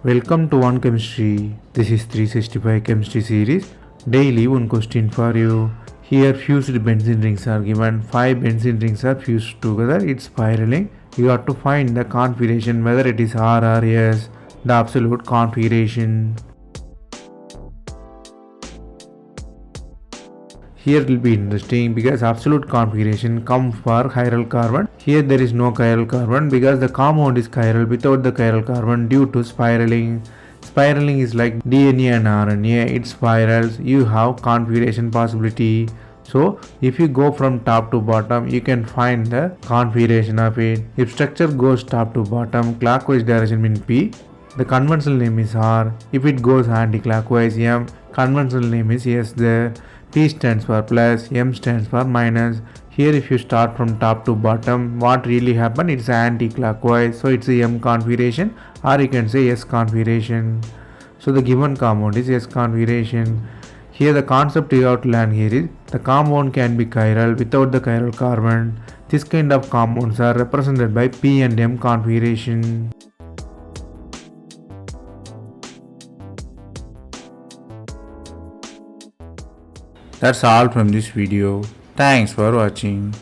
Welcome to One Chemistry. This is 365 Chemistry series. Daily one question for you. Here fused benzene rings are given. 5 benzene rings are fused together. It's spiraling. You have to find the configuration whether it is R or S. The absolute configuration. Here it will be interesting because absolute configuration comes for chiral carbon. Here there is no chiral carbon because the compound is chiral without the chiral carbon due to spiraling. Spiraling is like DNA and RNA. It spirals. You have configuration possibility. So if you go from top to bottom, you can find the configuration of it. If structure goes top to bottom, clockwise direction means P. The conventional name is R. If it goes anti-clockwise, M. Conventional name is S there. P stands for plus, M stands for minus. Here if you start from top to bottom, what really happened? It's anti-clockwise. So it's a M configuration, or you can say S configuration. So the given compound is S configuration. Here the concept you have to learn here is the compound can be chiral without the chiral carbon. This kind of compounds are represented by P and M configuration. That's all from this video. Thanks for watching.